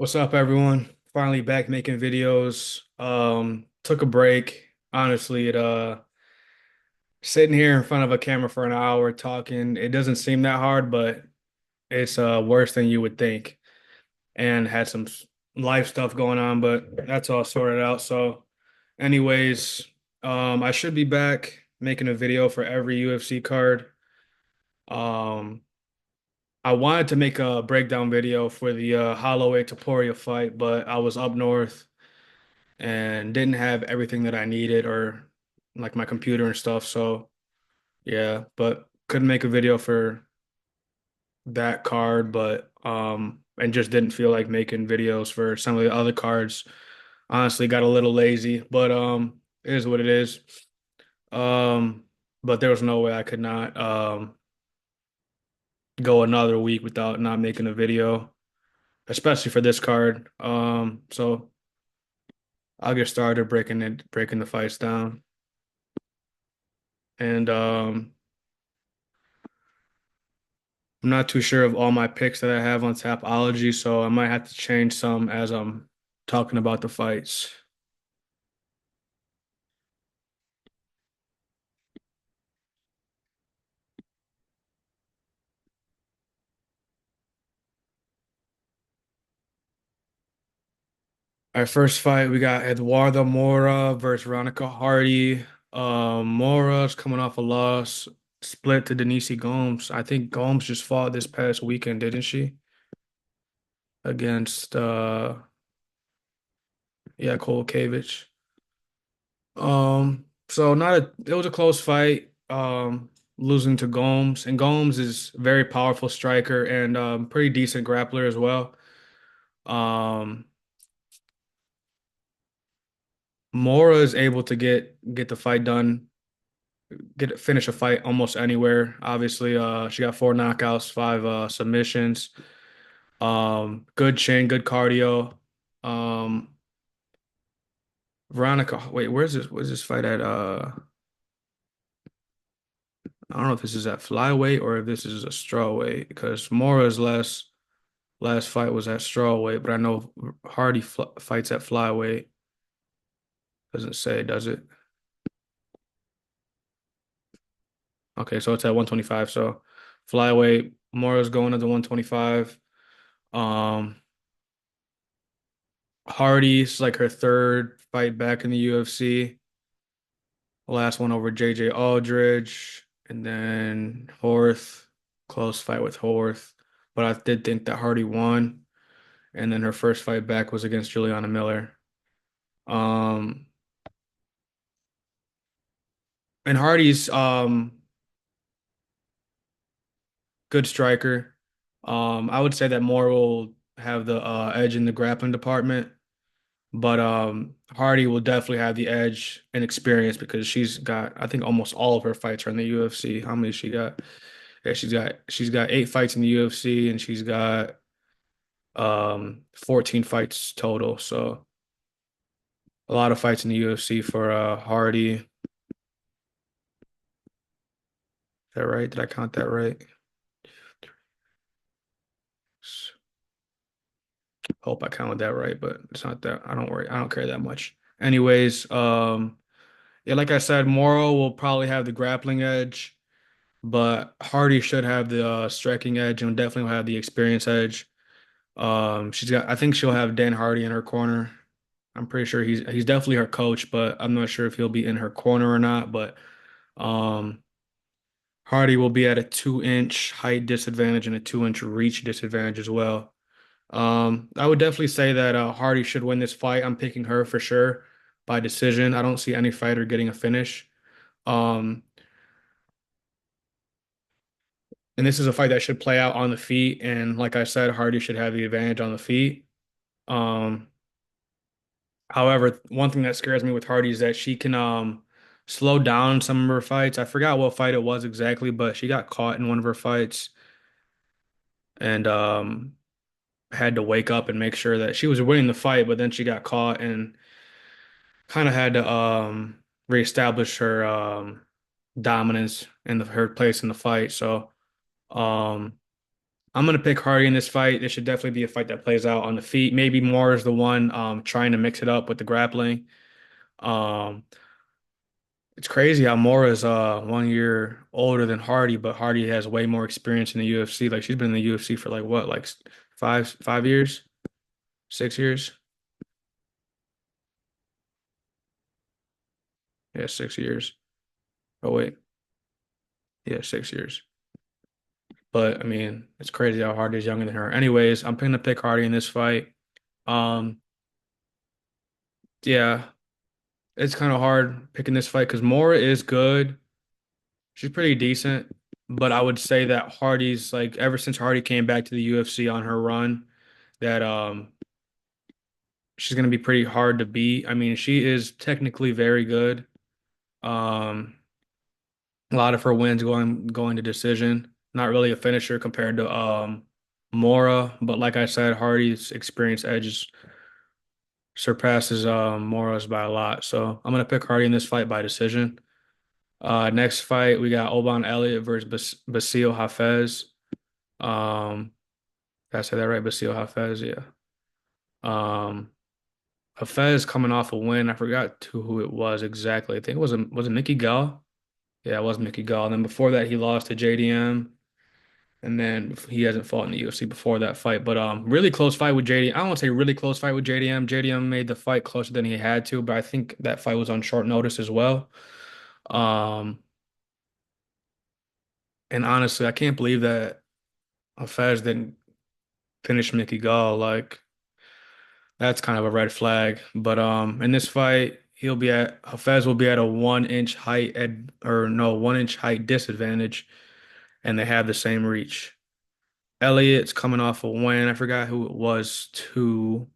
What's up, everyone? Finally back making videos. Took a break. Honestly, it sitting here in front of a camera for an hour talking, it doesn't seem that hard, but it's worse than you would think. And had some life stuff going on, but that's all sorted out. So, anyways, I should be back making a video for every UFC card. Um, I wanted to make a breakdown video for the Holloway Topuria fight, but I was up north and didn't have everything that I needed or like my computer and stuff. So yeah, but couldn't make a video for that card, but and just didn't feel like making videos for some of the other cards. Honestly, got a little lazy, but it is what it is. Um, but there was no way I could not go another week without not making a video, especially for this card. So I'll get started breaking the fights down. And I'm not too sure of all my picks that I have on Tapology, so I might have to change some as I'm talking about the fights. Our first fight, we got Eduardo Mora versus Veronica Hardy. Mora's coming off a loss, split to Denise Gomes. I think Gomes just fought this past weekend, didn't she? Against yeah, Kolakevich. So not a it was a close fight. Losing to Gomes. And Gomes is a very powerful striker and pretty decent grappler as well. Um Mora is able to get the fight done, finish a fight almost anywhere. Obviously, she got four knockouts, five submissions. Good chin, good cardio. Um Veronica, wait, where's this fight at? I don't know if this is at flyweight or if this is a strawweight because Mora's last fight was at strawweight, but I know Hardy fl fights at flyweight. Doesn't say, does it? Okay, so it's at 125. So flyweight, Mora's going to the 125. Um, Hardy's like her third fight back in the UFC. Last one over JJ Aldridge, and then Horth, close fight with Horth. But I did think that Hardy won. And then her first fight back was against Juliana Miller. Um, and Hardy's good striker. I would say that Moore will have the edge in the grappling department, but Hardy will definitely have the edge in experience because she's got, I think, almost all of her fights are in the UFC. How many she got? Yeah, she's got eight fights in the UFC and she's got 14 fights total. So a lot of fights in the UFC for Hardy. Is that right? Did I count that right? Hope I counted that right, but it's not that. I don't worry. I don't care that much. Anyways, yeah, like I said, Morrow will probably have the grappling edge, but Hardy should have the striking edge and definitely will have the experience edge. I think she'll have Dan Hardy in her corner. I'm pretty sure he's definitely her coach, but I'm not sure if he'll be in her corner or not. But um, Hardy will be at a 2-inch height disadvantage and a 2-inch reach disadvantage as well. I would definitely say that Hardy should win this fight. I'm picking her for sure by decision. I don't see any fighter getting a finish. Um, and this is a fight that should play out on the feet. And like I said, Hardy should have the advantage on the feet. Um, However, one thing that scares me with Hardy is that she can slow down some of her fights. I forgot what fight it was exactly, but she got caught in one of her fights and had to wake up and make sure that she was winning the fight, but then she got caught and kind of had to reestablish her dominance and her place in the fight. So um I'm gonna pick Hardy in this fight. This should definitely be a fight that plays out on the feet. Maybe Moore is the one trying to mix it up with the grappling. Um, it's crazy how Moore is 1 year older than Hardy, but Hardy has way more experience in the UFC. Like she's been in the UFC for like what, like 5 years, 6 years? Yeah, 6 years. Oh wait, yeah, 6 years. But I mean, it's crazy how Hardy's younger than her. Anyways, I'm gonna pick Hardy in this fight. Um, yeah, it's kind of hard picking this fight because Moore is good. She's pretty decent, but I would say that Hardy's like ever since Hardy came back to the UFC on her run, that she's gonna be pretty hard to beat. I mean, she is technically very good. Um, a lot of her wins going to decision. Not really a finisher compared to Mora, but like I said, Hardy's experience edge surpasses Mora's by a lot. So I'm gonna pick Hardy in this fight by decision. Next fight we got Oban Elliott versus Basil Hafez. Um, did I say that right? Basil Hafez, yeah. Um, Hafez coming off a win. I forgot who it was exactly. I think it was Mickey Gall? Yeah, it was Mickey Gall. And then before that, he lost to JDM. And then he hasn't fought in the UFC before that fight. But really close fight with JDM. I don't want to say really close fight with JDM. JDM made the fight closer than he had to, but I think that fight was on short notice as well. Um, and honestly, I can't believe that Hafez didn't finish Mickey Gall. Like that's kind of a red flag. But in this fight, Hafez will be at a 1 inch height or no 1 inch height disadvantage, and they have the same reach. Elliott's coming off a win. I forgot who it was to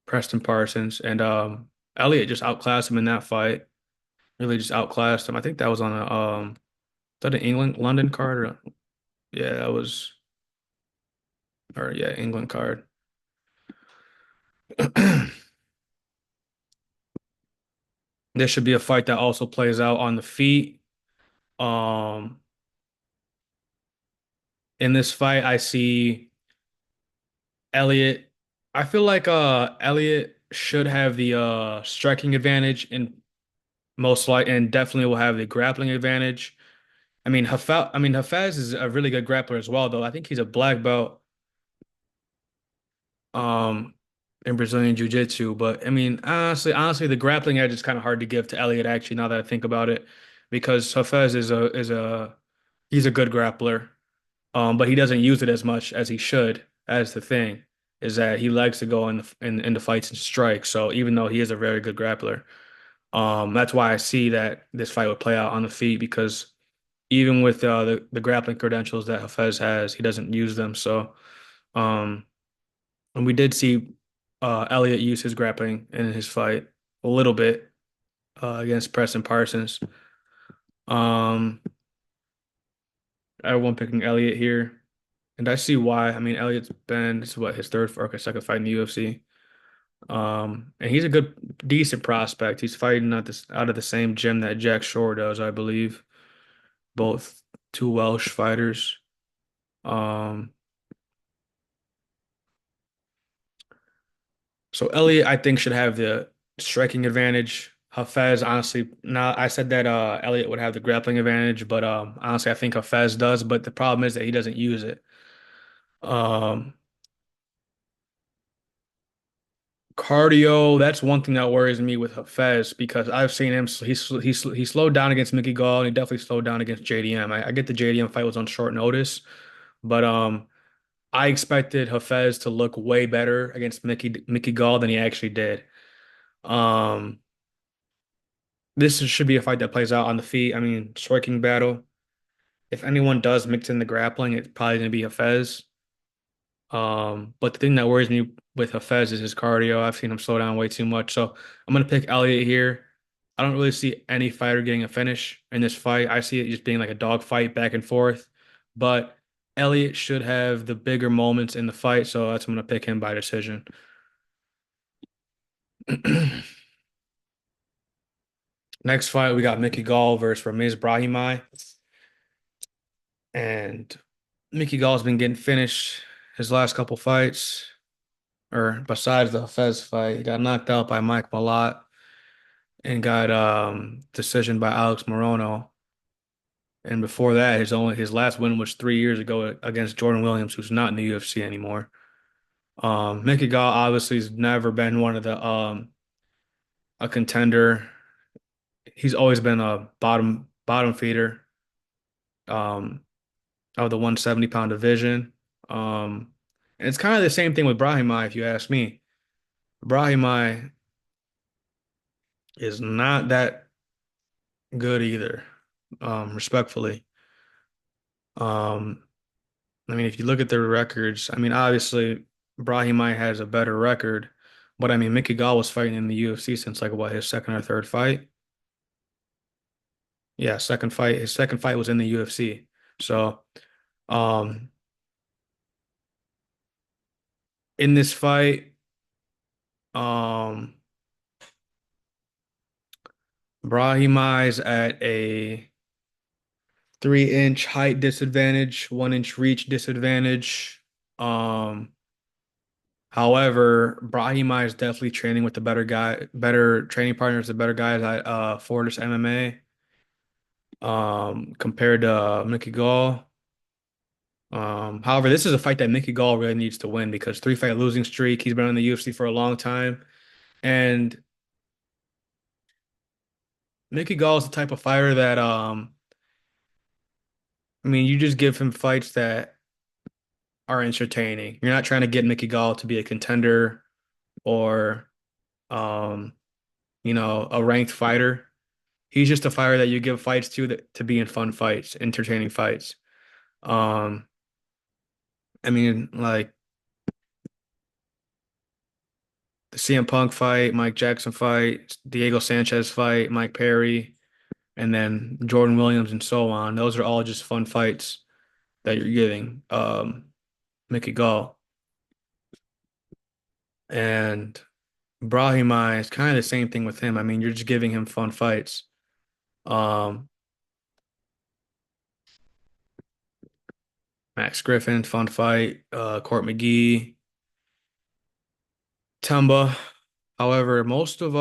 Preston Parsons, and Elliott just outclassed him in that fight. Really just outclassed him. I think that was on a is that an England London card or yeah, that was or yeah, England card. This should be a fight that also plays out on the feet. Um, in this fight, I see Elliott. I feel like Elliott should have the striking advantage and and definitely will have the grappling advantage. Hafez is a really good grappler as well, though. I think he's a black belt um in Brazilian Jiu-Jitsu. But I mean, honestly, the grappling edge is kind of hard to give to Elliott, actually, now that I think about it, because Hafez he's a good grappler. But he doesn't use it as much as he should. As the thing is that he likes to go in the fights and strike. So even though he is a very good grappler, that's why I see that this fight would play out on the feet because even with the grappling credentials that Hafez has, he doesn't use them. So um, and we did see Elliott use his grappling in his fight a little bit against Preston Parsons. Um, Everyone picking Elliott here. And I see why. I mean, Elliott's been this is what his third or okay, second fight in the UFC. And he's a decent prospect. He's fighting out of the same gym that Jack Shore does, I believe. Both two Welsh fighters. Um, so Elliott, I think, should have the striking advantage. Hafez, honestly, now I said that Elliott would have the grappling advantage, but honestly, I think Hafez does. But the problem is that he doesn't use it. Um, Cardio, that's one thing that worries me with Hafez because I've seen him. He slowed down against Mickey Gall and he definitely slowed down against JDM. I get the JDM fight was on short notice, but I expected Hafez to look way better against Mickey Gall than he actually did. Um, this should be a fight that plays out on the feet. I mean, striking battle. If anyone does mix in the grappling, it's probably going to be Hafez. But the thing that worries me with Hafez is his cardio. I've seen him slow down way too much. So I'm gonna pick Elliott here. I don't really see any fighter getting a finish in this fight. I see it just being like a dog fight back and forth. But Elliott should have the bigger moments in the fight, so that's I'm gonna pick him by decision. Next fight, we got Mickey Gall versus Ramiz Brahimaj. And Mickey Gall's been getting finished his last couple fights, or besides the Fez fight, he got knocked out by Mike Malott and got decision by Alex Morono. And before that, his last win was 3 years ago against Jordan Williams, who's not in the UFC anymore. Mickey Gall obviously has never been one of the a contender. He's always been a bottom feeder um of the 170-pound division. Um, and it's kind of the same thing with Brahimaj, if you ask me. Brahimaj is not that good either, respectfully. Um, I mean, if you look at their records, I mean, obviously Brahimaj has a better record, but I mean, Mickey Gall was fighting in the UFC since like what, his second or third fight? Yeah, second fight. His second fight was in the UFC. So, um, in this fight, um, Brahimaj's at a 3-inch height disadvantage, 1-inch reach disadvantage. Um, However, Brahima is definitely training with the better training partners, the better guys at Fortis MMA, compared to Mickey Gall. However, this is a fight that Mickey Gall really needs to win because three-fight losing streak. He's been in the UFC for a long time, and Mickey Gall is the type of fighter that I mean, you just give him fights that are entertaining. You're not trying to get Mickey Gall to be a contender or um, a ranked fighter. He's just a fighter that you give fights to be in fun fights, entertaining fights. Um, I mean, like the CM Punk fight, Mike Jackson fight, Diego Sanchez fight, Mike Perry, and then Jordan Williams and so on. Those are all just fun fights that you're giving Mickey Gall. And Brahimaj is kind of the same thing with him. I mean, you're just giving him fun fights. Um, Max Griffin, fun fight. Court McGee, Tumba. However, most of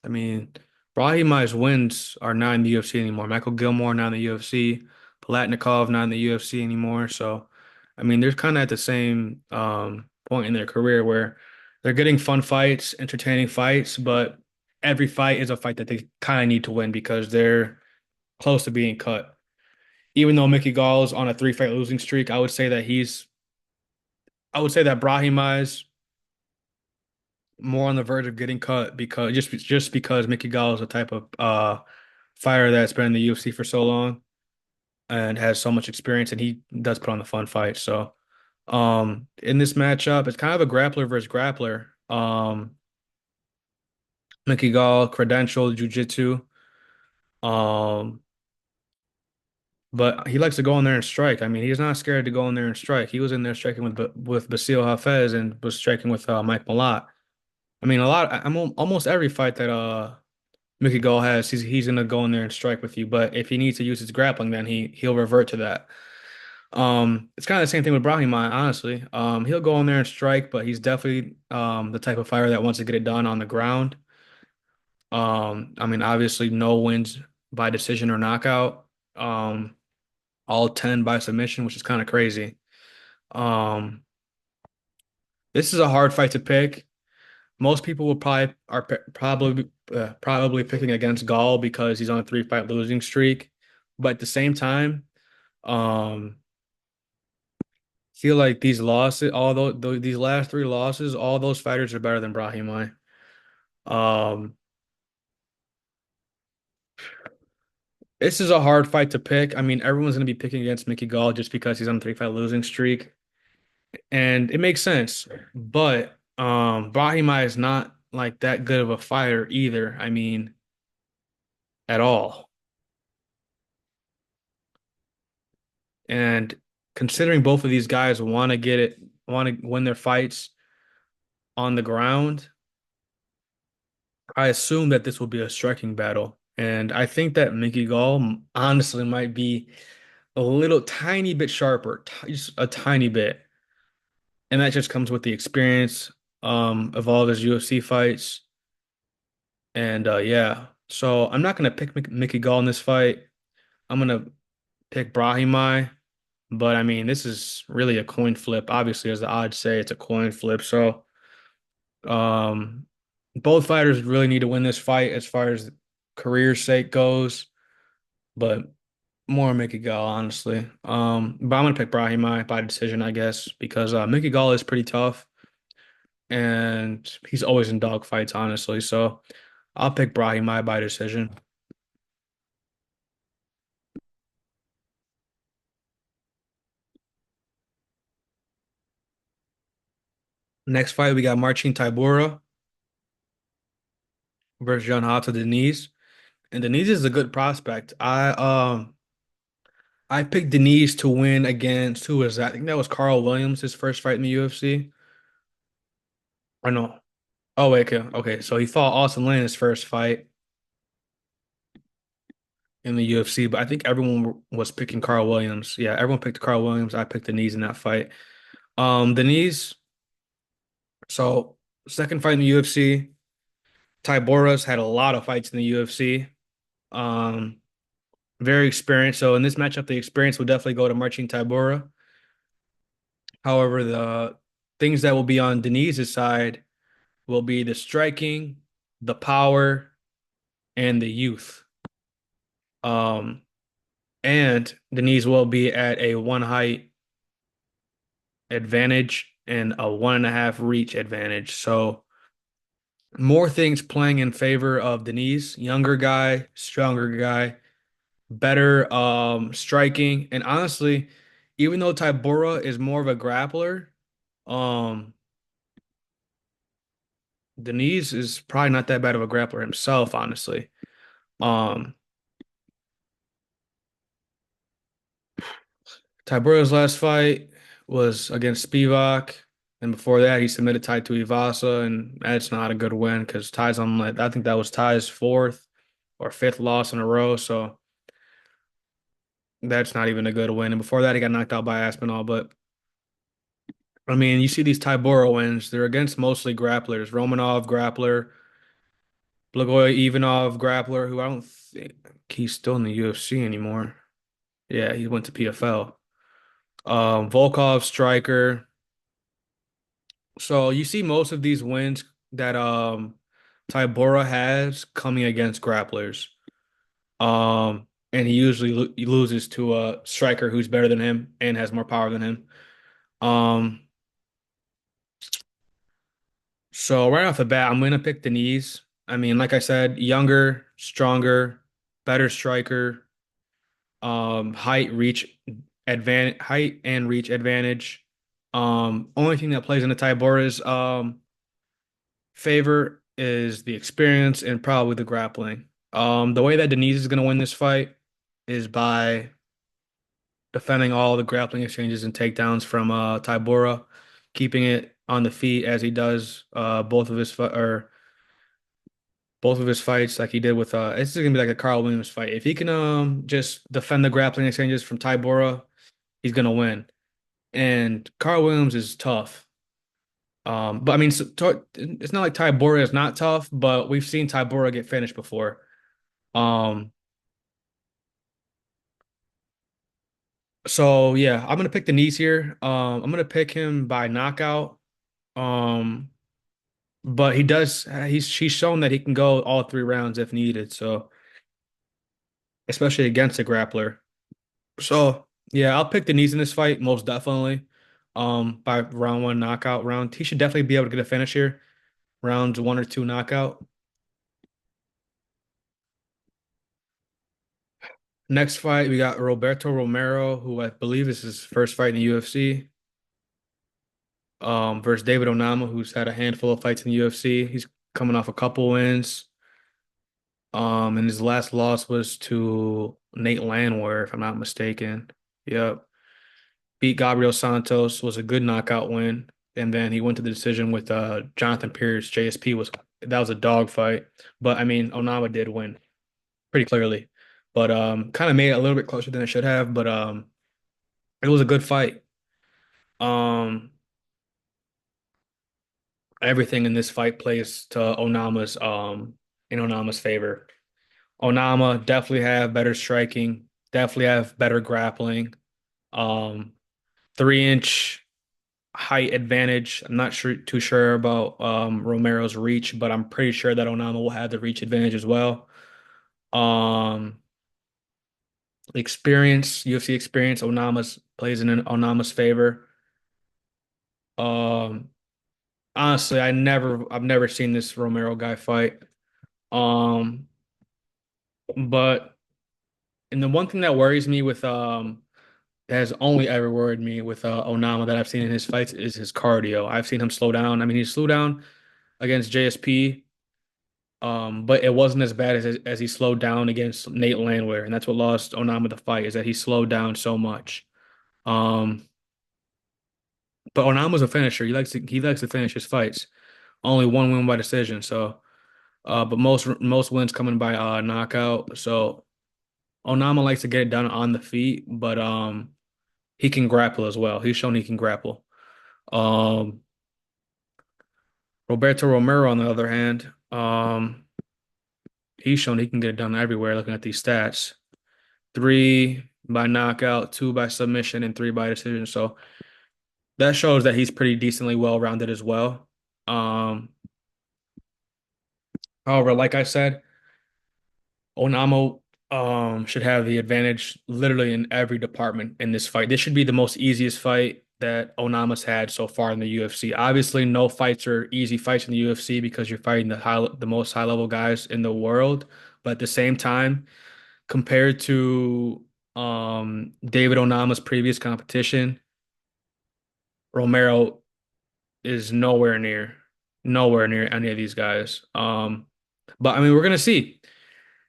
I mean, Brahimaj's wins are not in the UFC anymore. Michael Gilmore not in the UFC. Palatnikov not in the UFC anymore. So, I mean, they're kind of at the same point in their career where they're getting fun fights, entertaining fights, but every fight is a fight that they kind of need to win because they're close to being cut. Even though Mickey Gall is on a three-fight losing streak, I would say that Brahimaj more on the verge of getting cut because just because Mickey Gall is a type of fighter that's been in the UFC for so long and has so much experience, and he does put on the fun fight. So, in this matchup, it's kind of a grappler versus grappler. Mickey Gall, credentialed jiu-jitsu, um, but he likes to go in there and strike. I mean, he's not scared to go in there and strike. He was in there striking with Basil Hafez and was striking with Mike Malott. I mean, almost every fight that Mickey Gall has, he's gonna go in there and strike with you. But if he needs to use his grappling, then he'll revert to that. It's kind of the same thing with Brahima, honestly. He'll go in there and strike, but he's definitely the type of fighter that wants to get it done on the ground. I mean, obviously, no wins by decision or knockout. All 10 by submission, which is kind of crazy. Um, this is a hard fight to pick. Most people will probably picking against Gall because he's on a three-fight losing streak. But at the same time, um, feel like these losses, all these last three losses, all those fighters are better than Brahimaj. Um, this is a hard fight to pick. I mean, everyone's going to be picking against Mickey Gall just because he's on a three-fight losing streak, and it makes sense. But Brahimaj is not like that good of a fighter either. I mean, at all. And considering both of these guys want to win their fights on the ground, I assume that this will be a striking battle. And I think that Mickey Gall honestly might be a little tiny bit sharper, just a tiny bit. And that just comes with the experience of all of his UFC fights. And yeah, so I'm not gonna pick Mickey Gall in this fight. I'm gonna pick Brahimaj, but I mean, this is really a coin flip. Obviously, as the odds say, it's a coin flip. So um, both fighters really need to win this fight as far as career's sake goes, but more Mickey Gall, honestly. But I'm gonna pick Brahimaj by decision, I guess, because Mickey Gall is pretty tough and he's always in dogfights, honestly. So I'll pick Brahimaj by decision. Next fight, we got Marcin Tybura versus Jon Jones. And Denise is a good prospect. I picked Denise to win against who was that? I think that was Carl Williams, his first fight in the UFC. Or no. Oh wait, okay. Okay. So he fought Austin Lane his first fight in the UFC, but I think everyone was picking Carl Williams. Yeah, everyone picked Carl Williams. I picked Denise in that fight. Denise, so second fight in the UFC. Tybora's had a lot of fights in the UFC. Um, very experienced. So in this matchup, the experience will definitely go to Marcin Tybura. However, the things that will be on Denise's side will be the striking, the power, and the youth. Um, and Denise will be at a one height advantage and a 1.5 reach advantage. So more things playing in favor of Denise, younger guy, stronger guy, better striking. And honestly, even though Tybura is more of a grappler, um Denise is probably not that bad of a grappler himself, honestly. Um Tybura's last fight was against Spivak, and before that he submitted Ty to Ivasa, and that's not a good win because Ty's on like I think that was Ty's fourth or fifth loss in a row, so that's not even a good win. And before that he got knocked out by Aspinall, but I mean, you see these Tybura wins, they're against mostly grapplers. Romanov, grappler, Blagoy Ivanov, grappler, who I don't think he's still in the UFC anymore. Yeah, he went to PFL. Volkov, striker. So you see most of these wins that Tybura has coming against grapplers. And he usually lo he loses to a striker who's better than him and has more power than him. Um, so right off the bat, I'm gonna pick Denise. I mean, like I said, younger, stronger, better striker, height and reach advantage. Only thing that plays into Tybura's favor is the experience and probably the grappling. The way that Denise is gonna win this fight is by defending all the grappling exchanges and takedowns from Tybura, keeping it on the feet as he does both of his fights like he did with it's gonna be like a Carl Williams fight. If he can just defend the grappling exchanges from Tybura, he's gonna win. And Carl Williams is tough. But I mean it's not like Tybura is not tough, but we've seen Tybura get finished before. Um so yeah, I'm gonna pick the knees here. I'm gonna pick him by knockout. Um but he's shown that he can go all 3 rounds if needed, so especially against a grappler. So yeah, I'll pick Denise in this fight most definitely. By round one knockout round, he should definitely be able to get a finish here. Rounds one or two knockout. Next fight, we got Roberto Romero, who I believe is his first fight in the UFC. Versus David Onama, who's had a handful of fights in the UFC. He's coming off a couple wins. And his last loss was to Nate Landwehr, if I'm not mistaken. Yep. Beat Gabriel Santos, was a good knockout win. And then he went to the decision with Jonathan Pierce. JSP was that was a dog fight. But I mean, Onama did win pretty clearly. but kind of made it a little bit closer than it should have. But it was a good fight. Um, everything in this fight plays to Onama's in Onama's favor. Onama definitely have better striking, definitely have better grappling. Um, 3 inch height advantage. I'm not sure too sure about Romero's reach, but I'm pretty sure that Onama will have the reach advantage as well. Um, experience, UFC experience, Onama's plays in Onama's favor. Um, honestly, I've never seen this Romero guy fight. Um, but and the one thing that worries me with that has only ever worried me with Onama that I've seen in his fights is his cardio. I've seen him slow down. I mean, he slowed down against JSP. But it wasn't as bad as he slowed down against Nate Landwehr, and that's what lost Onama the fight, is that he slowed down so much. Um, but Onama's a finisher. He likes to finish his fights. Only one win by decision. So, but most wins coming by knockout. So Onama likes to get it done on the feet, but he can grapple as well. He's shown he can grapple. Um, Roberto Romero, on the other hand, he's shown he can get it done everywhere. Looking at these stats. 3 by knockout, 2 by submission, and 3 by decision. So that shows that he's pretty decently well-rounded as well. Um, however, like I said, Onamo should have the advantage literally in every department in this fight. This should be the most easiest fight that Onama's had so far in the UFC. Obviously, no fights are easy fights in the UFC because you're fighting the most high-level guys in the world. But at the same time, compared to David Onama's previous competition, Romero is nowhere near any of these guys. But I mean, we're gonna see.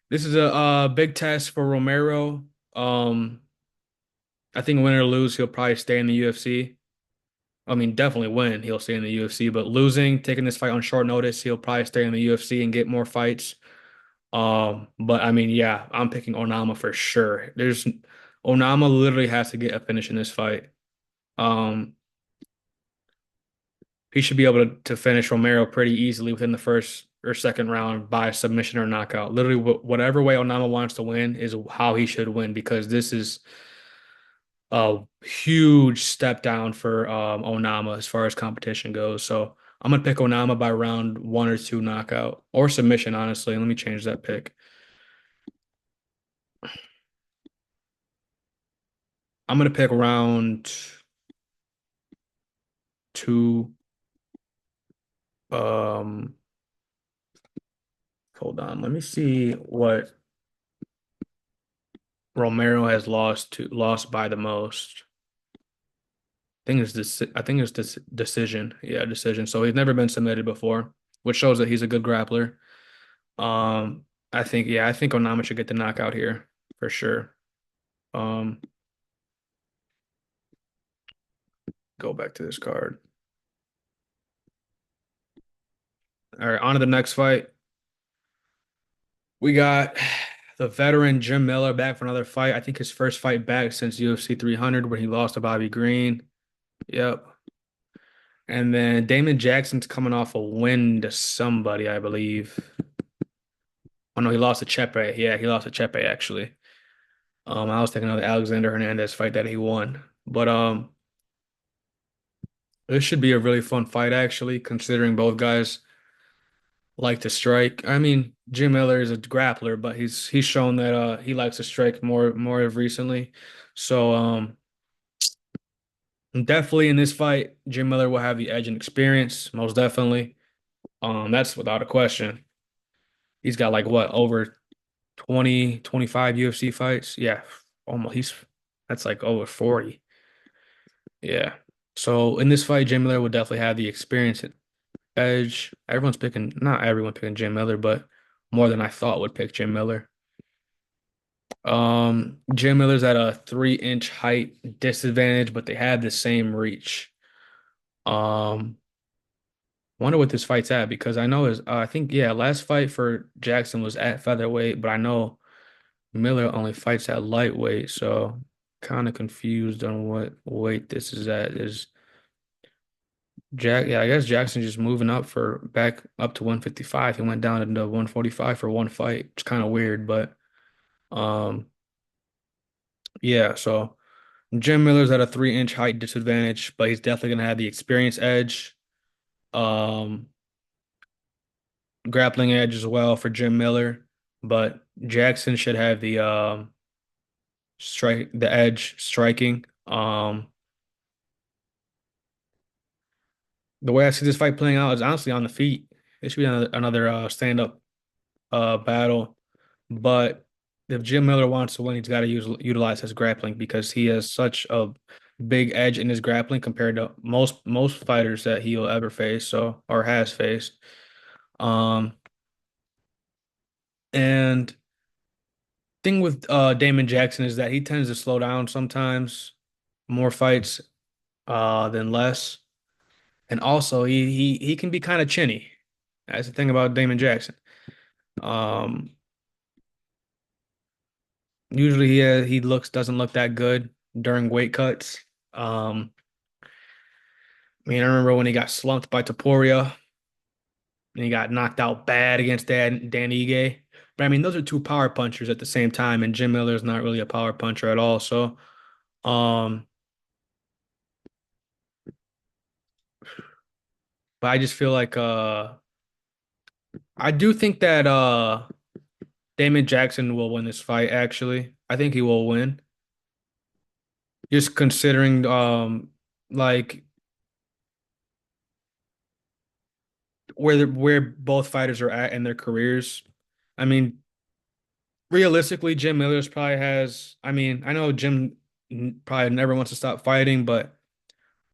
This is a big test for Romero. Um, I think win or lose, he'll probably stay in the UFC. I mean, definitely win, he'll stay in the UFC. But losing, taking this fight on short notice, he'll probably stay in the UFC and get more fights. But I mean, yeah, I'm picking Onama for sure. There's Onama literally has to get a finish in this fight. Um, he should be able to finish Romero pretty easily within the first or second round by submission or knockout. Literally, whatever way Onama wants to win is how he should win, because this is a huge step down for Onama as far as competition goes. So I'm gonna pick Onama by round 1 or 2 knockout or submission, honestly. Let me change that pick. I'm gonna pick round 2. Um, hold on, let me see what Romero has lost by the most. I think it's this decision. Yeah, decision. So he's never been submitted before, which shows that he's a good grappler. Um, I think Onama should get the knockout here for sure. Um, go back to this card. All right, on to the next fight. We got the veteran Jim Miller back for another fight. I think his first fight back since UFC 300, where he lost to Bobby Green. Yep. And then Damon Jackson's coming off a win to somebody, I believe. Oh no, he lost to Chepe. Yeah, he lost to Chepe actually. I was thinking of the Alexander Hernandez fight that he won. But this should be a really fun fight actually, considering both guys like to strike. I mean, Jim Miller is a grappler, but he's shown that he likes to strike more of recently. So definitely in this fight, Jim Miller will have the edge in experience, most definitely. That's without a question. He's got like what, over 20, 25 UFC fights? Yeah, almost that's like over 40. Yeah. So in this fight, Jim Miller would definitely have the experience edge. Not everyone picking Jim Miller, but more than I thought would pick Jim Miller. Jim Miller's at a 3 inch height disadvantage, but they have the same reach. Um, wonder what this fight's at, because I know I think, yeah, last fight for Jackson was at featherweight, but I know Miller only fights at lightweight, so kind of confused on what weight this is at. Is Jack? Yeah, I guess Jackson's just moving up for back up to 155. He went down into 145 for one fight. It's kind of weird, but um, yeah. So Jim Miller's at a 3 inch height disadvantage, but he's definitely gonna have the experience edge, um, grappling edge as well for Jim Miller. But Jackson should have the edge striking. The way I see this fight playing out is honestly on the feet. It should be another stand-up battle. But if Jim Miller wants to win, he's got to utilize his grappling because he has such a big edge in his grappling compared to most fighters that he'll ever face, so or has faced. Um, and thing with Damon Jackson is that he tends to slow down sometimes, more fights than less. And also he can be kind of chinny. That's the thing about Damon Jackson. Um, Usually he looks doesn't look that good during weight cuts. Um, I mean, I remember when he got slumped by Topuria and he got knocked out bad against Dan Ige. But I mean, those are two power punchers at the same time, and Jim Miller's not really a power puncher at all. So, um, but I just feel like I do think that Damon Jackson will win this fight, actually. I think he will win. Just considering like where both fighters are at in their careers. I mean, realistically, Jim Miller's probably has. I mean, I know Jim probably never wants to stop fighting, but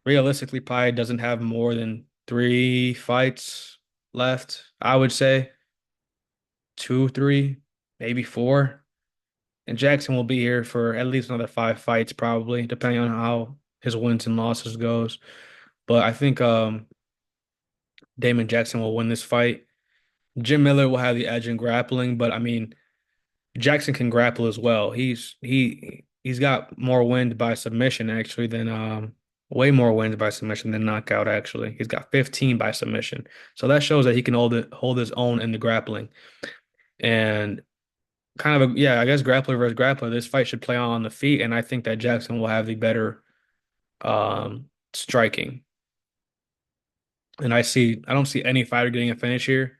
realistically, probably doesn't have more than 3 fights left. I would say two, three, maybe four. And Jackson will be here for at least another 5 fights, probably, depending on how his wins and losses goes. But I think Damon Jackson will win this fight. Jim Miller will have the edge in grappling, but I mean, Jackson can grapple as well. He's got more wins by submission actually than way more wins by submission than knockout actually. He's got 15 by submission. So that shows that he can hold his own in the grappling. And kind of yeah, I guess grappler versus grappler, this fight should play on the feet, and I think that Jackson will have the better striking. And I don't see any fighter getting a finish here.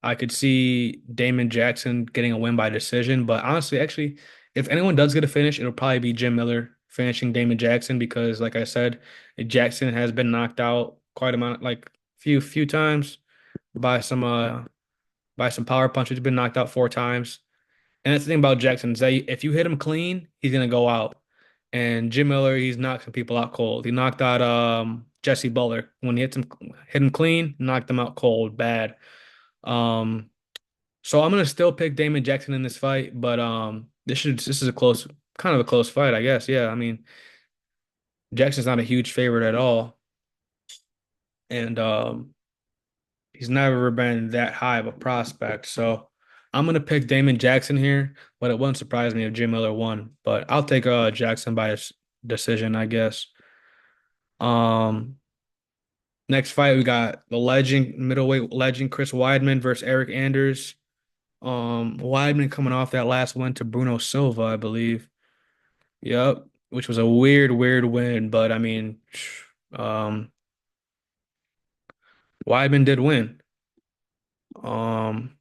I could see Damon Jackson getting a win by decision, but honestly, actually, if anyone does get a finish, it'll probably be Jim Miller finishing Damon Jackson because, like I said, Jackson has been knocked out quite a amount, like few times by some power punches. He's been knocked out 4 times, and that's the thing about Jackson is that if you hit him clean, he's gonna go out. And Jim Miller, he's knocking people out cold. He knocked out Jesse Butler when he hit him clean, knocked him out cold, bad. Um, so I'm gonna still pick Damon Jackson in this fight, but this is a kind of a close fight, I guess. Yeah, I mean Jackson's not a huge favorite at all, and he's never been that high of a prospect. So I'm gonna pick Damon Jackson here, but it wouldn't surprise me if Jim Miller won. But I'll take Jackson by decision, I guess. Um, Next fight we got the middleweight legend Chris Weidman versus Eric Anders. Weidman coming off that last win to Bruno Silva, I believe. Yep, which was a weird win, but I mean, um, Weidman did win. Um,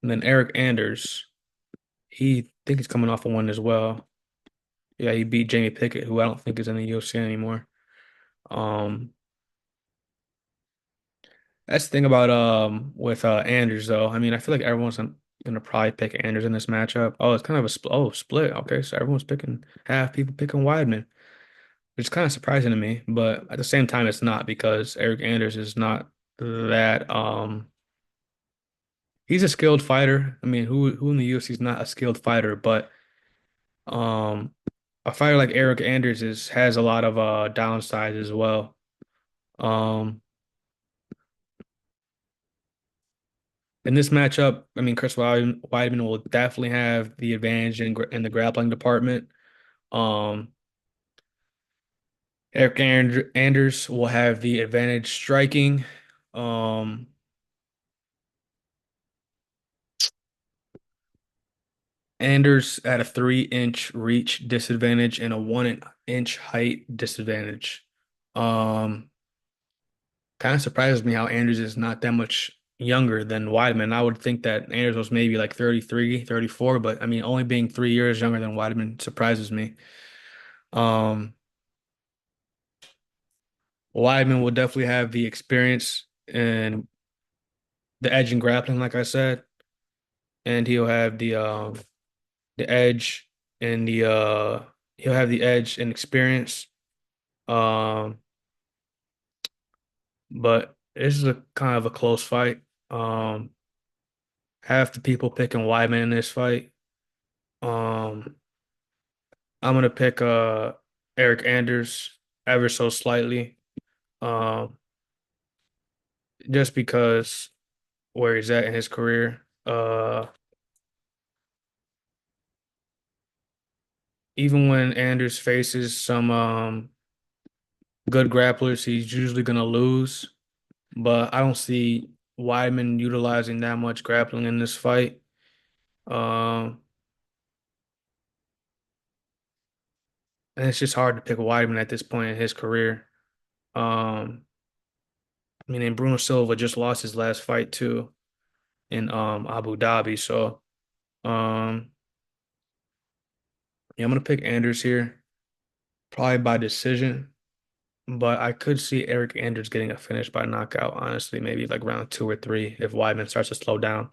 and then Eric Anders, he think he's coming off a win as well. Yeah, he beat Jamie Pickett, who I don't think is in the UFC anymore. Um, that's the thing about with Anders though. I mean, I feel like everyone's gonna probably pick Anders in this matchup. Oh, it's kind of a split. Okay, so everyone's picking half people picking Weidman, which is kind of surprising to me, but at the same time, it's not because Eric Anders is not that he's a skilled fighter. I mean, who in the UFC is not a skilled fighter, but um a fighter like Eric Anders has a lot of downsides as well. Um In this matchup, I mean, Chris Weidman will definitely have the advantage in the grappling department. Um, Anders will have the advantage striking. Um, Anders at a 3-inch reach disadvantage and a 1 inch height disadvantage. Um, Kind of surprises me how Anders is not that much younger than Weidman. I would think that Anders was maybe like 33, 34, but I mean, only being 3 years younger than Weidman surprises me. Um, Weidman will definitely have the experience and the edge in grappling, like I said, and the edge and the he'll have the edge and experience. Um, but this is a kind of a close fight. Um, Half the people picking Weidman in this fight. Um, I'm gonna pick Eric Anders ever so slightly. Um, just because where he's at in his career. Even when Anders faces some good grapplers, he's usually gonna lose. But I don't see Weidman utilizing that much grappling in this fight. Um, and it's just hard to pick Weidman at this point in his career. Um, I mean, and Bruno Silva just lost his last fight too in Abu Dhabi. So um, yeah, I'm gonna pick Anders here, probably by decision. But I could see Eric Anders getting a finish by knockout, honestly, maybe like round two or three if Weidman starts to slow down.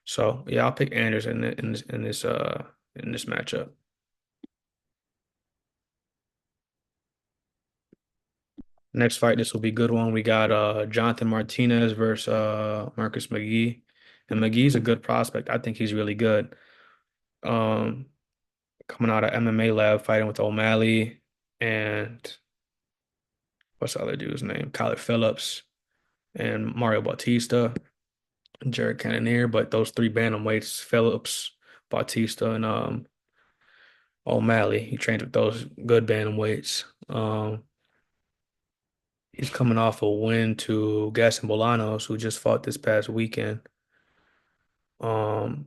So yeah, I'll pick Anders in this matchup. Next fight, this will be a good one. We got Jonathan Martinez versus Marcus McGee. And McGee's a good prospect. I think he's really good. Um, Coming out of MMA lab fighting with O'Malley and what's the other dude's name? Kyler Phillips and Mario Bautista, Jared Cannonier. But those three bantamweights, Phillips, Bautista, and O'Malley, he trains with those good bantamweights. He's coming off a win to Gaston Bolanos, who just fought this past weekend. Um,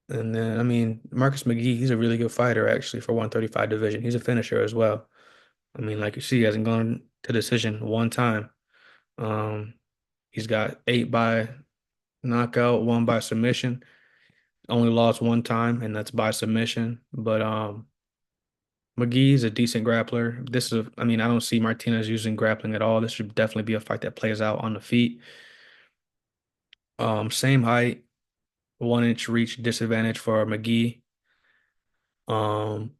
and then I mean Marcus McGee, he's a really good fighter actually for 135 division. He's a finisher as well. I mean, like you see, he hasn't gone to decision one time. Um, he's got 8 by knockout, 1 by submission. Only lost one time, and that's by submission. But McGee's a decent grappler. I mean, I don't see Martinez using grappling at all. This should definitely be a fight that plays out on the feet. Same height, 1 inch reach disadvantage for McGee. Um,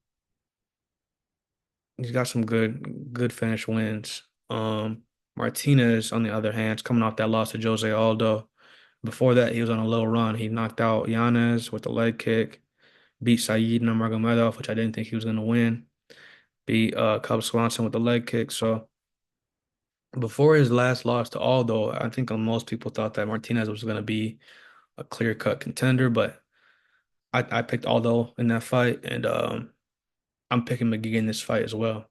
he's got some good finish wins. Martinez, on the other hand, is coming off that loss to Jose Aldo. Before that, he was on a little run. He knocked out Yanez with the leg kick, beat Saeed Nurmagomedov, which I didn't think he was going to win. Beat Cub Swanson with the leg kick. So before his last loss to Aldo, I think most people thought that Martinez was going to be a clear-cut contender, but I picked Aldo in that fight, and I'm picking McGee in this fight as well.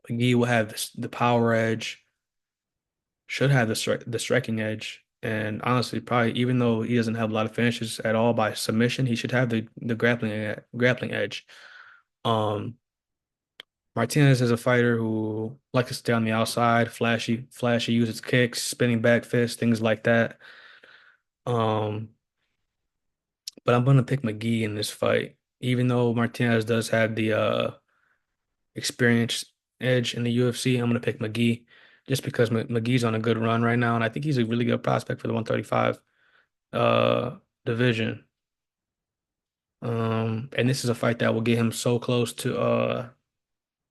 McGee will have the power edge, should have the striking edge, and honestly, probably even though he doesn't have a lot of finishes at all by submission, he should have the grappling edge. Um, Martinez is a fighter who likes to stay on the outside, flashy, uses kicks, spinning back fists, things like that. Um, but I'm gonna pick McGee in this fight, even though Martinez does have the experience edge in the UFC. I'm gonna pick McGee just because McGee's on a good run right now, and I think he's a really good prospect for the 135 division. And this is a fight that will get him so close to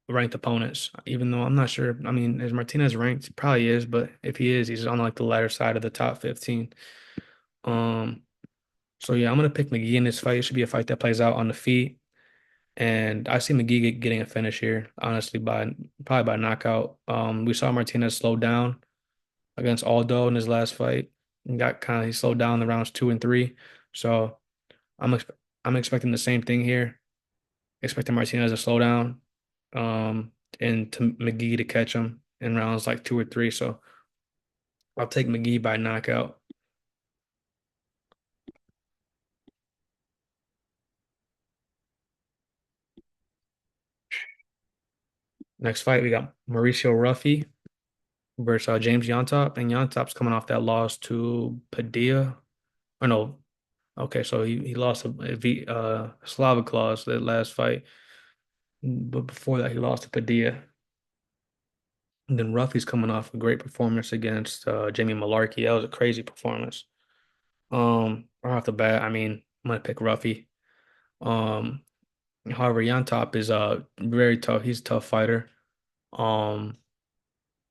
ranked opponents, even though I'm not sure. I mean, is Martinez ranked? He probably is, but if he is, he's on like the lighter side of the top 15. Um, so yeah, I'm gonna pick McGee in this fight. It should be a fight that plays out on the feet. And I see McGee getting a finish here, honestly, by probably by knockout. We saw Martinez slow down against Aldo in his last fight. He slowed down the rounds two and three. So I'm ex I'm expecting the same thing here. Expecting Martinez to slow down, um, and to McGee to catch him in rounds like two or three. So I'll take McGee by knockout. Next fight, we got Mauricio Ruffy versus James Yontop, and Yontop's coming off that loss to Padilla. Or no, okay, so he lost a Slava Claus that last fight, but before that he lost to Padilla. And then Ruffy's coming off a great performance against Jamie Malarkey. That was a crazy performance. Right off the bat, I mean, I'm gonna pick Ruffy. Um, However, Yontop is very tough. He's a tough fighter. Um,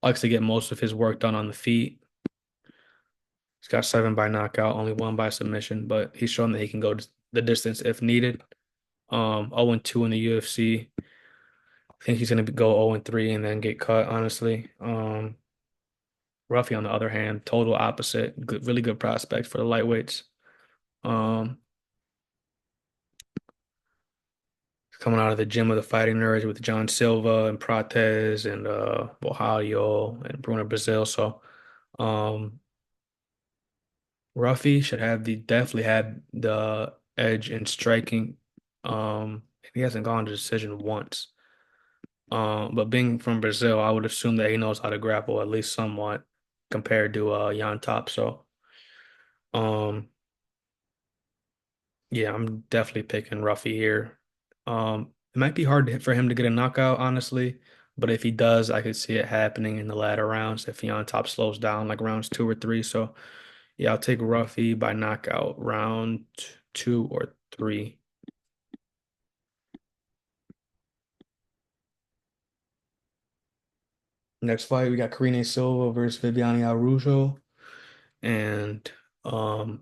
Likes to get most of his work done on the feet. He's got seven by knockout, only one by submission, but he's shown that he can go the distance if needed. 0-2 in the UFC. I think he's gonna go 0-3 and then get cut, honestly. Ruffy, on the other hand, total opposite. Good, really good prospect for the lightweights. Um, Coming out of the gym of the fighting nerds with John Silva and Prates and Bohalio and Bruno Brazil. So um Ruffy should have the definitely had the edge in striking. He hasn't gone to decision once. But being from Brazil, I would assume that he knows how to grapple at least somewhat compared to Jan Top. So um yeah, I'm definitely picking Ruffy here. It might be hard for him to get a knockout, honestly, but if he does, I could see it happening in the latter rounds if Jan Top slows down, like rounds two or three. So yeah, I'll take Ruffy by knockout round two or three. Next fight, we got Karine Silva versus Viviane Araújo, and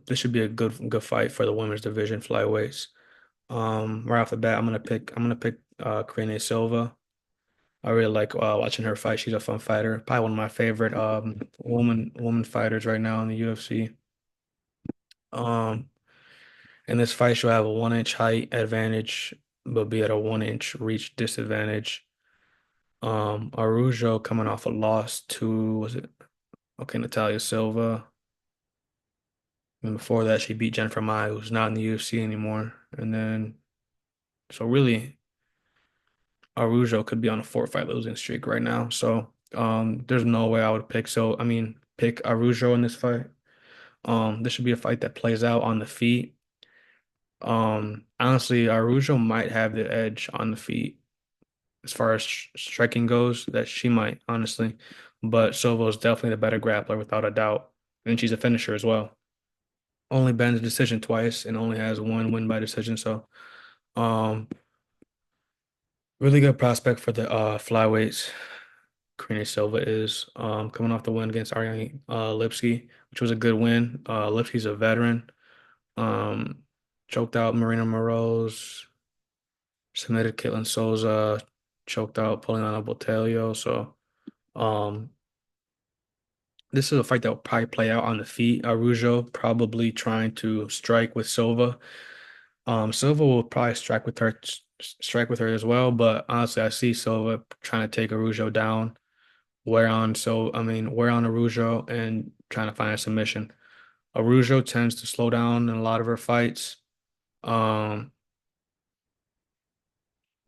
this should be a good fight for the women's division flyweights. Right off the bat, I'm gonna pick Karine Silva. I really like watching her fight. She's a fun fighter. Probably one of my favorite woman fighters right now in the UFC. Um, in this fight, she'll have a 1 inch height advantage, but be at a 1 inch reach disadvantage. Araujo coming off a loss to, was it, okay, Natalia Silva. And before that, she beat Jennifer Maia, who's not in the UFC anymore. And then, so really, Araujo could be on a 4 fight losing streak right now. So, there's no way I would pick Araujo in this fight. This should be a fight that plays out on the feet. Honestly, Araujo might have the edge on the feet as far as striking goes, that she might, honestly. But Silva is definitely the better grappler without a doubt. And she's a finisher as well. Only been to decision twice and only has one win by decision. So, um, really good prospect for the flyweights. Karine Silva is coming off the win against Ariane Lipski, which was a good win. Lipski's a veteran. Um, Choked out Marina Moroz, submitted Caitlin Souza, choked out Poliana Botelho. So, um, this is a fight that will probably play out on the feet. Araujo probably trying to strike with Silva. Silva will probably strike with her as well. But honestly, I see Silva trying to take Araujo down, wear on Araujo and trying to find a submission. Araujo tends to slow down in a lot of her fights. Um,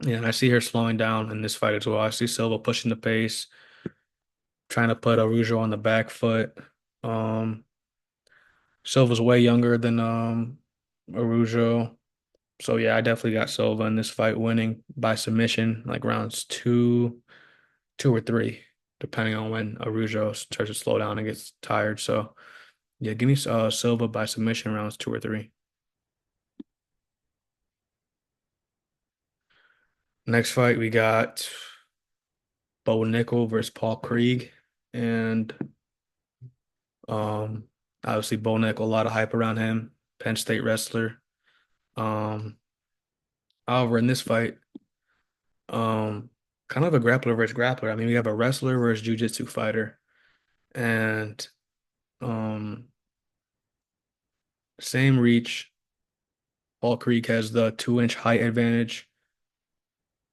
yeah, and I see her slowing down in this fight as well. I see Silva pushing the pace, trying to put Araujo on the back foot. Um, Silva's way younger than Araujo. So yeah, I definitely got Silva in this fight winning by submission, like rounds two or three, depending on when Araujo starts to slow down and gets tired. So yeah, give me Silva by submission rounds two or three. Next fight we got Bo Nickel versus Paul Krieg, and um obviously Bo Nickel, a lot of hype around him, Penn State wrestler. Um, However, in this fight, um, kind of a grappler versus grappler. I mean, we have a wrestler versus jiu-jitsu fighter, and um same reach. Paul Creek has the 2 inch height advantage.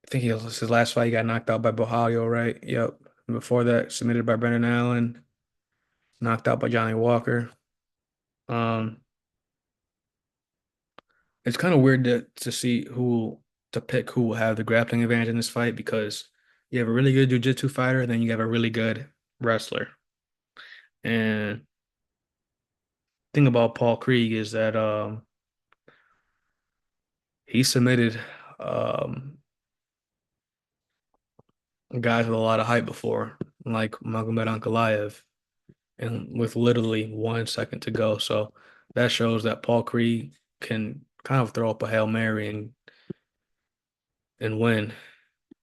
I think he was his last fight. He got knocked out by Bohalio, right? Yep. Before that, submitted by Brendan Allen, knocked out by Johnny Walker. Um, it's kind of weird to see who to pick who will have the grappling advantage in this fight because you have a really good jiu-jitsu fighter, then you have a really good wrestler. And thing about Paul Krieg is that he submitted um guys with a lot of hype before, like Magomed Ankalaev, and with literally 1 second to go. So that shows that Paul Krieg can kind of throw up a Hail Mary and win.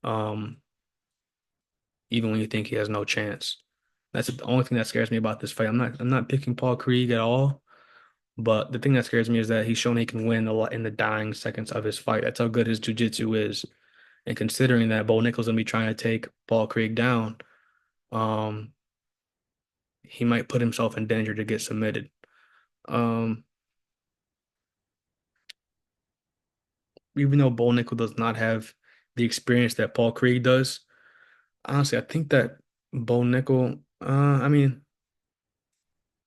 Um, even when you think he has no chance. That's the only thing that scares me about this fight. I'm not picking Paul Krieg at all, but the thing that scares me is that he's shown he can win a lot in the dying seconds of his fight. That's how good his jiu-jitsu is. And considering that Bo Nickal gonna be trying to take Paul Krieg down, um, he might put himself in danger to get submitted. Um, even though Bo Nickal does not have the experience that Paul Krieg does, honestly, I think that Bo Nickal, I mean,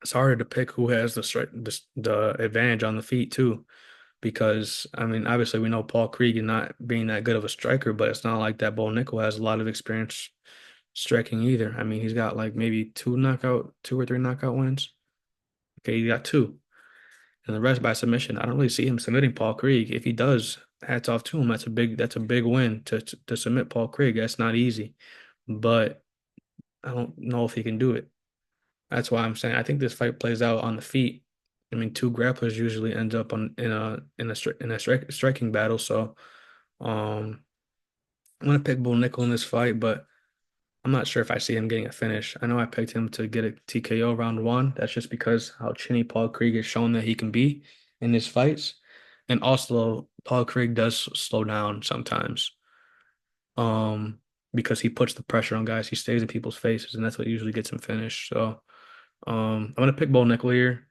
it's harder to pick who has the advantage on the feet too, because I mean, obviously we know Paul Krieg is not being that good of a striker, but it's not like that Bo Nickal has a lot of experience striking either. I mean, he's got like maybe 2 or 3 knockout wins. Okay, he got two, and the rest by submission. I don't really see him submitting Paul Krieg. If he does, hats off to him. That's a big win to submit Paul Krieg. That's not easy, but I don't know if he can do it. That's why I'm saying I think this fight plays out on the feet. I mean, two grapplers usually end up in a striking battle. So um, I'm gonna pick Bull Nickel in this fight, but I'm not sure if I see him getting a finish. I know I picked him to get a TKO round one. That's just because how chinny Paul Krieg has shown that he can be in his fights, and also Paul Krieg does slow down sometimes. Um, because he puts the pressure on guys. He stays in people's faces, and that's what usually gets him finished. So I'm gonna pick Bull Nickel here.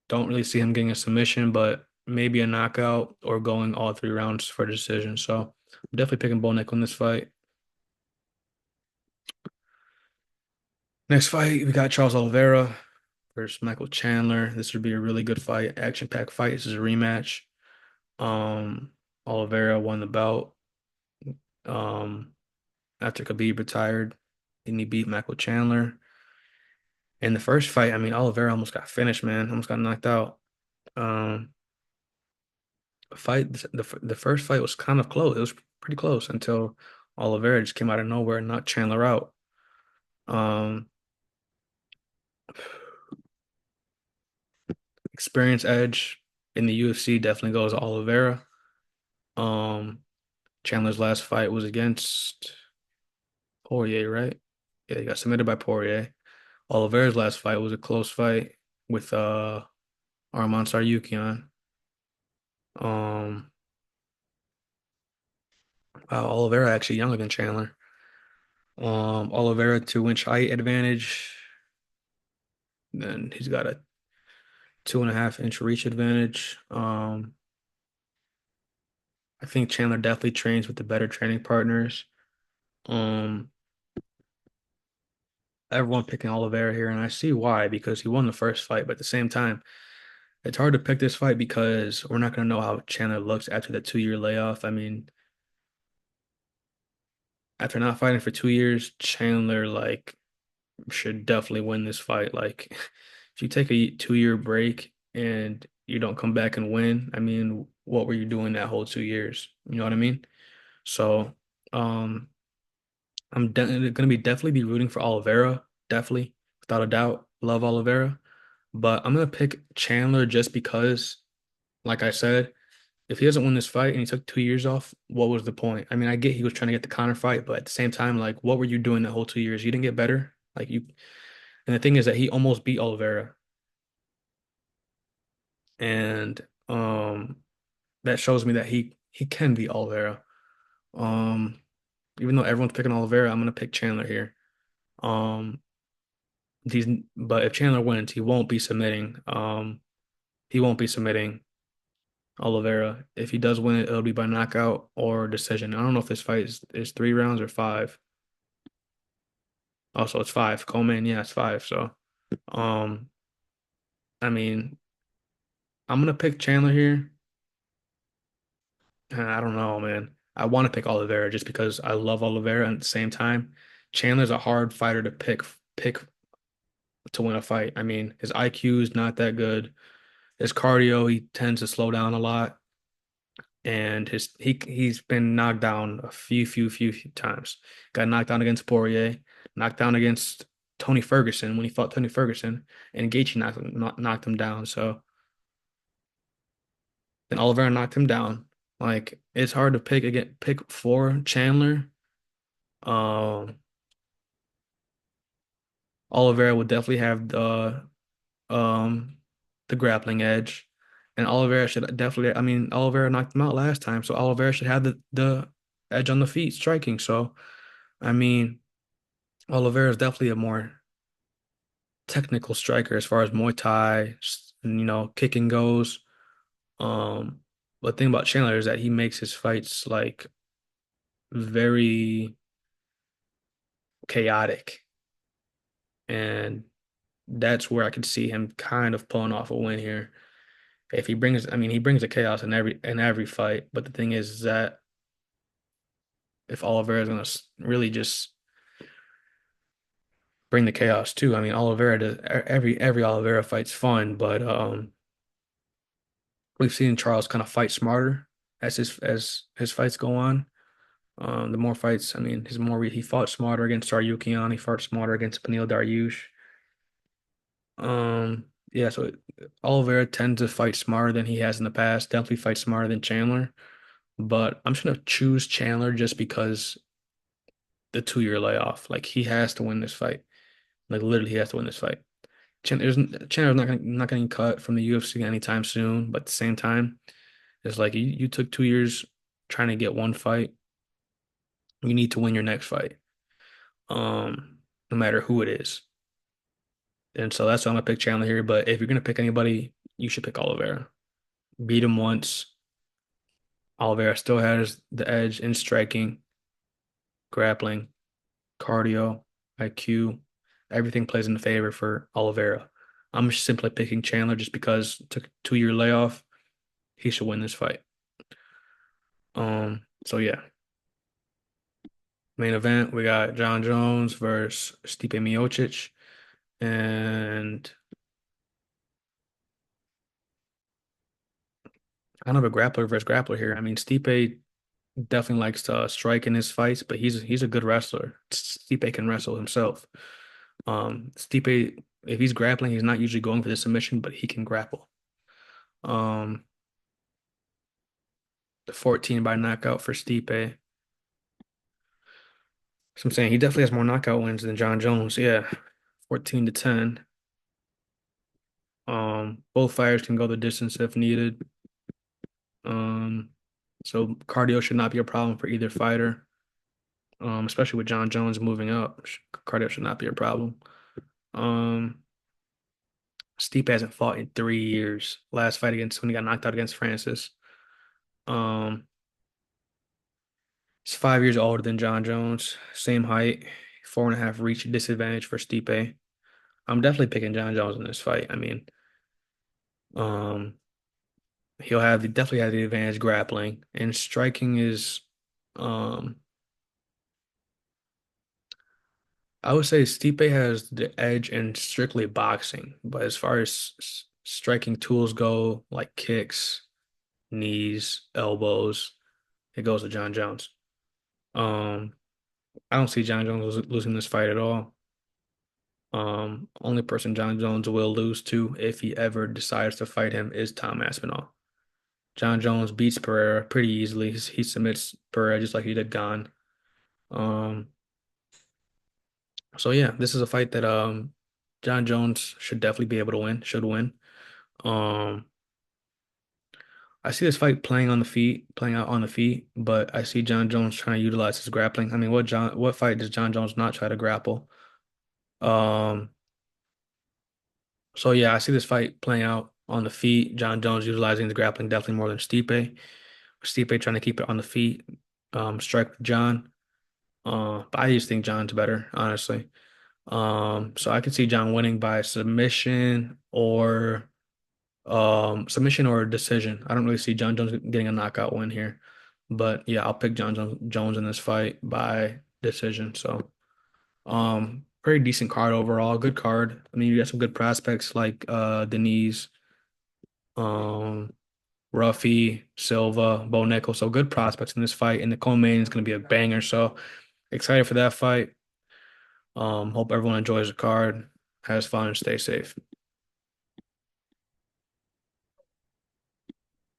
Don't really see him getting a submission, but maybe a knockout or going all 3 rounds for a decision. So I'm definitely picking Bo Nickal in this fight. Next fight, we got Charles Oliveira versus Michael Chandler. This would be a really good fight, action-packed fight. This is a rematch. Um, Oliveira won the bout um, after Khabib retired, and he beat Michael Chandler. In the first fight, I mean, Oliveira almost got finished, man. Almost got knocked out. Um, the first fight was kind of close. It was pretty close until Oliveira just came out of nowhere and knocked Chandler out. Um, Experience edge in the UFC definitely goes to Oliveira. Um, Chandler's last fight was against Poirier, right? Yeah, he got submitted by Poirier. Oliveira's last fight was a close fight with Arman Tsarukyan. Um, wow, Oliveira actually younger than Chandler. Oliveira 2 inch height advantage. Then he's got a 2.5 inch reach advantage. I think Chandler definitely trains with the better training partners. Um, Everyone picking Oliveira here, and I see why because he won the first fight, but at the same time, it's hard to pick this fight because we're not going to know how Chandler looks after the 2 year layoff. I mean, after not fighting for 2 years, Chandler like should definitely win this fight. Like, if you take a 2 year break and you don't come back and win, I mean, what were you doing that whole 2 years? You know what I mean? So, um, I'm de gonna be definitely be rooting for Oliveira, definitely, without a doubt. Love Oliveira, but I'm gonna pick Chandler just because, like I said, if he doesn't win this fight and he took 2 years off, what was the point? I mean, I get he was trying to get the counter fight, but at the same time, like, what were you doing that whole 2 years? You didn't get better, like you. And the thing is that he almost beat Oliveira, and that shows me that he can beat Oliveira. Um, Even though everyone's picking Oliveira, I'm gonna pick Chandler here. Um, these, but if Chandler wins, he won't be submitting. He won't be submitting Oliveira. If he does win it, it'll be by knockout or decision. I don't know if this fight is 3 rounds or five. Also, it's five. Coleman, yeah, it's five. So, um, I mean, I'm gonna pick Chandler here. I don't know, man. I want to pick Oliveira just because I love Oliveira, and at the same time, Chandler's a hard fighter to pick to win a fight. I mean, his IQ is not that good. His cardio, he tends to slow down a lot, and he's been knocked down a few times. Got knocked down against Poirier, knocked down against Tony Ferguson when he fought Tony Ferguson, and Gaethje knocked him down. So then Oliveira knocked him down. Like it's hard to pick for Chandler. Um, Oliveira would definitely have um the grappling edge. And Oliveira should definitely, I mean, Oliveira knocked him out last time, so Oliveira should have the edge on the feet striking. So, I mean, Oliveira is definitely a more technical striker as far as Muay Thai, kicking goes. Um, but the thing about Chandler is that he makes his fights like very chaotic, and that's where I could see him kind of pulling off a win here. If he brings, I mean, he brings the chaos in every fight. But the thing is that if Oliveira is going to really just bring the chaos too, I mean, Oliveira does every Oliveira fight's fun, but we've seen Charles kind of fight smarter as his fights go on. The more fights, I mean, his more he fought smarter against Tsarukyan, he fought smarter against Beneil Dariush. Yeah, so Oliveira tends to fight smarter than he has in the past. Definitely fight smarter than Chandler. But I'm just gonna choose Chandler just because the 2 year layoff. Like he has to win this fight. Like literally, he has to win this fight. Chandler's not getting cut from the UFC anytime soon. But at the same time, it's like you took 2 years trying to get one fight. You need to win your next fight. No matter who it is. And so that's why I'm gonna pick Chandler here. But if you're gonna pick anybody, you should pick Oliveira. Beat him once. Oliveira still has the edge in striking, grappling, cardio, IQ. Everything plays in favor for Oliveira. I'm simply picking Chandler just because it took a 2 year layoff. He should win this fight. So yeah. Main event, we got Jon Jones versus Stipe Miocic. And kind of a grappler versus grappler here. I mean, Stipe definitely likes to strike in his fights, but he's a good wrestler. Stipe can wrestle himself. Stipe, if he's grappling, he's not usually going for the submission, but he can grapple. Um, the 14 by knockout for Stipe. So I'm saying he definitely has more knockout wins than Jon Jones. Yeah, 14-10. Both fighters can go the distance if needed. Um, so cardio should not be a problem for either fighter. Especially with Jon Jones moving up, cardio should not be a problem. Um, Stipe hasn't fought in 3 years. Last fight against when he got knocked out against Francis. Um, he's 5 years older than Jon Jones, same height, 4.5 reach disadvantage for Stipe. I'm definitely picking Jon Jones in this fight. I mean, um, definitely have the advantage grappling and striking is, um, I would say Stipe has the edge in strictly boxing, but as far as striking tools go, like kicks, knees, elbows, it goes to Jon Jones. Um, I don't see Jon Jones losing this fight at all. Only person Jon Jones will lose to if he ever decides to fight him is Tom Aspinall. Jon Jones beats Pereira pretty easily. He submits Pereira just like he did Gane. Um, so yeah, this is a fight that Jon Jones should definitely be able to win, should win. Um, I see this fight playing out on the feet, but I see Jon Jones trying to utilize his grappling. I mean, what fight does Jon Jones not try to grapple? Um, so yeah, I see this fight playing out on the feet. Jon Jones utilizing the grappling definitely more than Stipe. Stipe trying to keep it on the feet, strike with Jon. But I just think Jon's better, honestly. So I could see Jon winning by submission or decision. I don't really see Jon Jones getting a knockout win here. But yeah, I'll pick Jones in this fight by decision. So pretty decent card overall. Good card. I mean, you got some good prospects like Denise, um, Ruffy, Silva, Bo Nickel. So good prospects in this fight. And the co-main is gonna be a banger. So excited for that fight. Hope everyone enjoys the card, has fun, and stay safe.